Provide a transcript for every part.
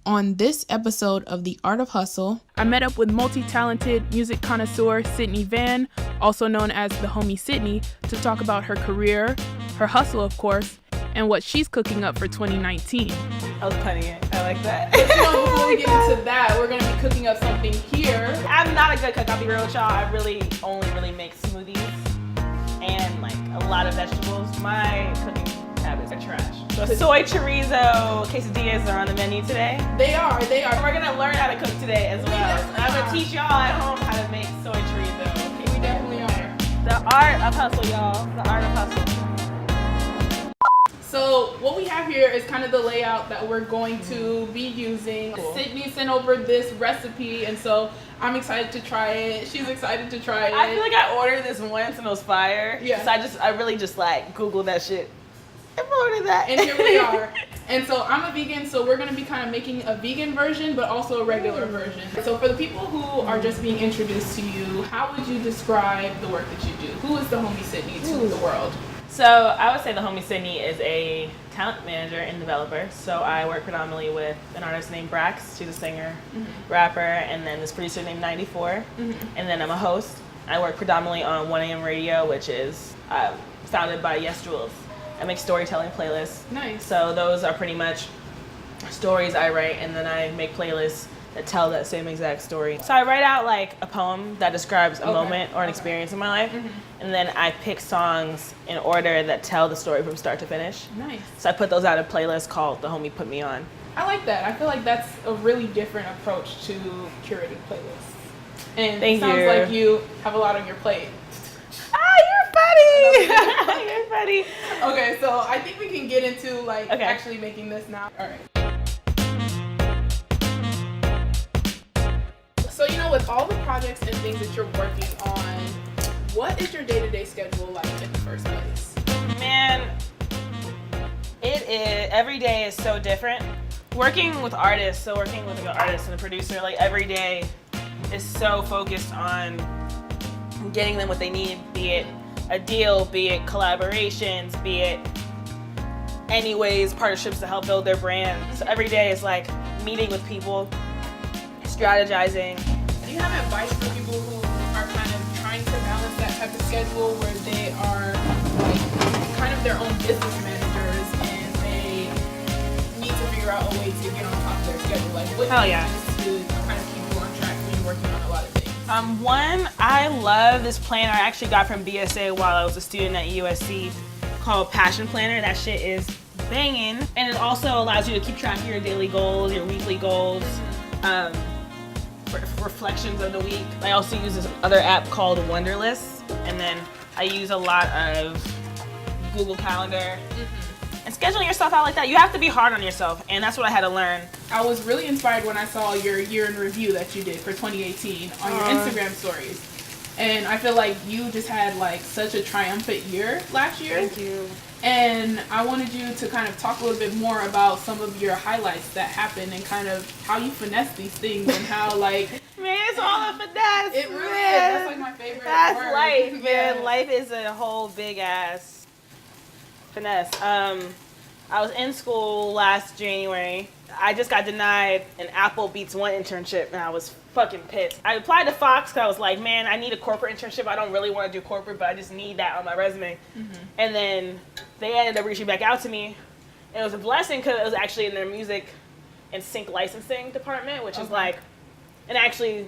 On this episode of The Art of Hustle, I met up with multi-talented music connoisseur Sydney Vann, also known as the homie Sydney, to talk about her career, her hustle of course, and what she's cooking up for 2019. I was punning it. I like that. But before we get into that, we're going to be cooking up something here. I'm not a good cook, I'll be real with y'all. I only really make smoothies and like a lot of vegetables. My cooking habits are trash. So soy chorizo quesadillas are on the menu today. They are. We're gonna learn how to cook today as well. I'm gonna teach y'all at home how to make soy chorizo. We definitely are. The art of hustle, y'all. The art of hustle. So what we have here is kind of the layout that we're going to be using. Cool. Sydney sent over this recipe, and so I'm excited to try it. She's excited to try it. I feel like I ordered this once and it was fire. Yeah. So I really just like Googled that shit. I ordered that. And here we are. And so I'm a vegan, so we're going to be kind of making a vegan version, but also a regular version. So for the people who are just being introduced to you, how would you describe the work that you do? Who is the homie Sydney to the world? So I would say the homie Sydney is a talent manager and developer. So I work predominantly with an artist named Brax. She's a singer, rapper, and then this producer named 94. And then I'm a host. I work predominantly on 1am radio, which is founded by Yes Jules. I make storytelling playlists. Nice. So those are pretty much stories I write, and then I make playlists that tell that same exact story. So I write out like a poem that describes a moment or an experience in my life, and then I pick songs in order that tell the story from start to finish. Nice. So I put those out in a playlist called The Homie Put Me On. I like that. I feel like that's a really different approach to curating playlists. And it sounds like you have a lot on your plate. You're funny. Okay, so I think we can get into actually making this now. All right. So with all the projects and things that you're working on, what is your day-to-day schedule like in the first place? Man, it is. Every day is so different. Working with artists, working with an artist and a producer, like every day is so focused on getting them what they need, be it a deal, be it collaborations, be it partnerships to help build their brand. So every day is like meeting with people, strategizing. Do you have advice for people who are kind of trying to balance that type of schedule where they are like kind of their own business managers and they need to figure out a way to get on top of their schedule? Like what do you use to kind of keep you on track when you're working on a lot of things? One, I love this planner I actually got from BSA while I was a student at USC called Passion Planner. That shit is banging. And it also allows you to keep track of your daily goals, your weekly goals, reflections of the week. I also use this other app called Wonderlist. And then I use a lot of Google Calendar. And scheduling yourself out like that, you have to be hard on yourself, and that's what I had to learn. I was really inspired when I saw your year in review that you did for 2018 on your Instagram stories. And I feel like you just had like such a triumphant year last year. Thank you. And I wanted you to kind of talk a little bit more about some of your highlights that happened and kind of how you finesse these things and how like... Man, it's all a finesse. It really is. That's like my favorite That's word. Life, man. Yeah. Life is a whole big ass finesse. I was in school last January. I just got denied an Apple Beats One internship, and I was fucking pissed. I applied to Fox because I was like, man, I need a corporate internship. I don't really want to do corporate, but I just need that on my resume. And then they ended up reaching back out to me, and it was a blessing because it was actually in their music and sync licensing department, which is like, and actually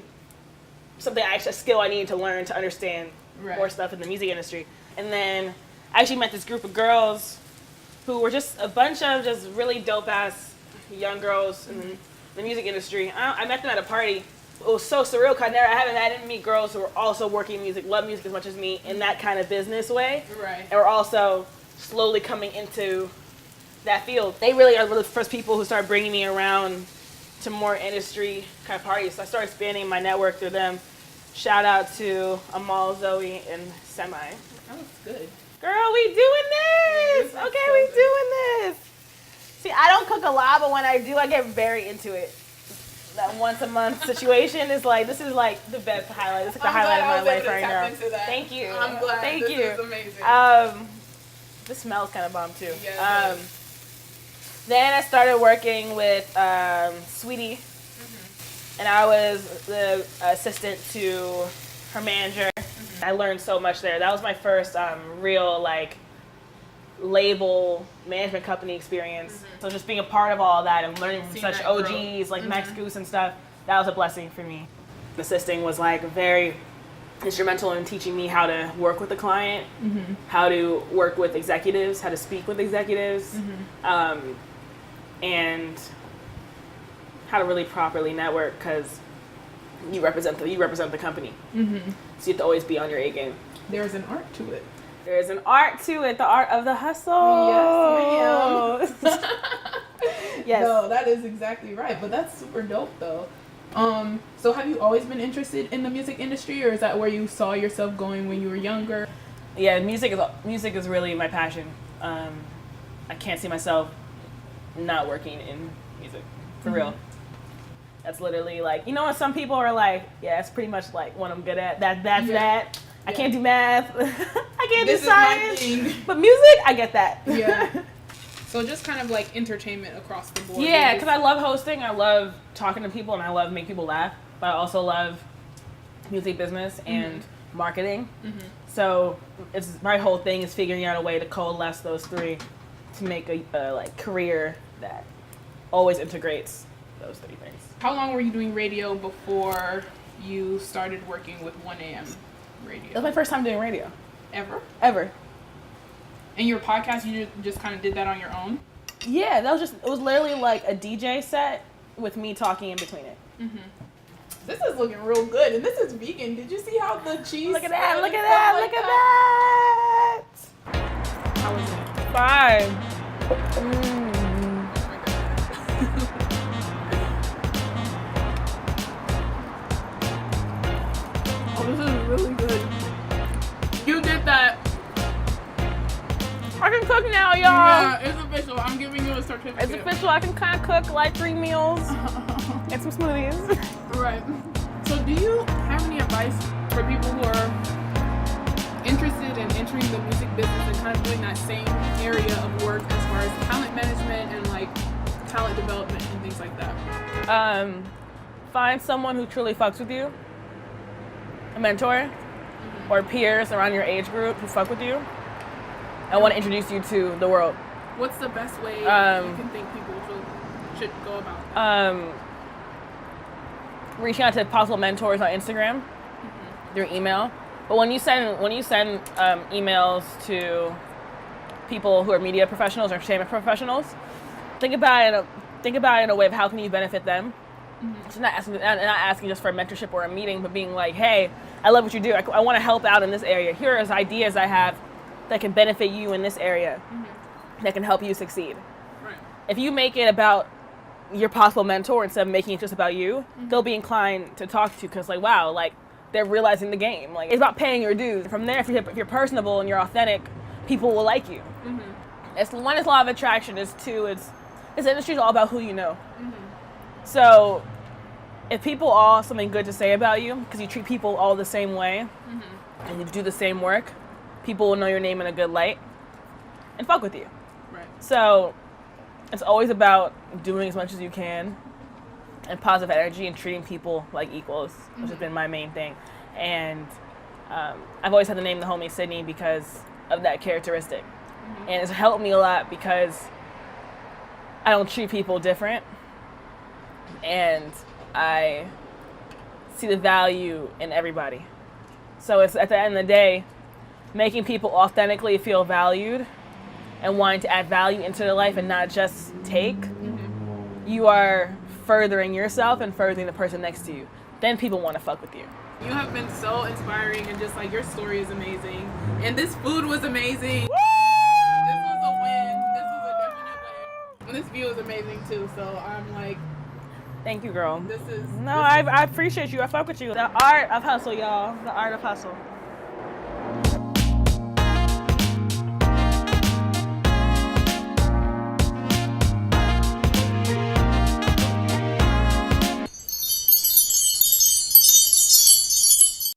a skill I needed to learn to understand more stuff in the music industry. And then I actually met this group of girls who were just a bunch of just really dope-ass young girls in the music industry. I met them at a party. It was so surreal because I didn't meet girls who were also working in music, love music as much as me in that kind of business way. Right. And were also slowly coming into that field. They really are the first people who started bringing me around to more industry kind of parties. So I started expanding my network through them. Shout out to Amal, Zoe, and Semi. That was good. Girl, we doing this. Yeah, okay, we doing this. See, I don't cook a lot, but when I do, I get very into it. That once a month situation is like, this is like the best highlight. This is like the highlight of my life right now. Thank you. I'm glad. Thank you. This is amazing. This smells kind of bomb too. Yeah, Then I started working with Sweetie, and I was the assistant to her manager. I learned so much there. That was my first real like label management company experience. So just being a part of all that and learning from Seeing such that OGs like Max Goose and stuff, that was a blessing for me. Assisting was like very instrumental in teaching me how to work with the client, how to work with executives, how to speak with executives, and how to really properly network, because you represent the company. So you have to always be on your A game. There's an art to it. There's an art to it, the art of the hustle. Yes, ma'am. Yes. No, that is exactly right. But that's super dope, though. So have you always been interested in the music industry, or is that where you saw yourself going when you were younger? Yeah, music is really my passion. I can't see myself not working in music, for real. That's literally like, you know what, some people are like, yeah, it's pretty much like what I'm good at. That's that. I can't do math. I can't do science. But music, I get that. Yeah. So just kind of like entertainment across the board. Yeah, because I love hosting, I love talking to people, and I love making people laugh. But I also love music business and marketing. So it's my whole thing is figuring out a way to coalesce those three to make a like career that always integrates those three things. How long were you doing radio before you started working with 1 a.m. radio? That was my first time doing radio. Ever? And your podcast, you just kind of did that on your own? Yeah, it was literally like a DJ set with me talking in between it. This is looking real good, and this is vegan. Did you see how the cheese? Look at that! Look at that! Look at that! How was it? 5. Oh, this is really good. You did that. I can cook now, y'all. Yeah, it's official. I'm giving you a certificate. It's official. I can kind of cook like 3 meals and some smoothies. Right. So do you have any advice for people who are interested in entering the music business and kind of doing that same area of work as far as talent management and like talent development and things like that? Find someone who truly fucks with you, a mentor, or peers around your age group who fuck with you. I want to introduce you to the world. What's the best way you can think people should go about that? Reaching out to possible mentors on Instagram, through email. But when you send emails to people who are media professionals or entertainment professionals, think about it in a way of how can you benefit them. So not asking just for a mentorship or a meeting, but being like, hey, I love what you do. I want to help out in this area. Here are ideas I have that can benefit you in this area, that can help you succeed. Right. If you make it about your possible mentor instead of making it just about you, they'll be inclined to talk to you because, like, wow, like they're realizing the game. Like, it's about paying your dues. From there, if you're personable and you're authentic, people will like you. It's one is law of attraction. It's two. It's this industry is all about who you know. So, if people all have something good to say about you because you treat people all the same way and you do the same work, people will know your name in a good light and fuck with you. Right. So it's always about doing as much as you can and positive energy and treating people like equals, which has been my main thing. And I've always had to name the homie Sydney because of that characteristic. And it's helped me a lot because I don't treat people different. And I see the value in everybody. So it's at the end of the day, making people authentically feel valued and wanting to add value into their life and not just take, you are furthering yourself and furthering the person next to you. Then people want to fuck with you. You have been so inspiring, and just like your story is amazing. And this food was amazing. Woo! This was a win. This was a definite win. And this view is amazing too. So I'm like, thank you, girl. this is. No, I appreciate you. I fuck with you. The art of hustle, y'all. The art of hustle.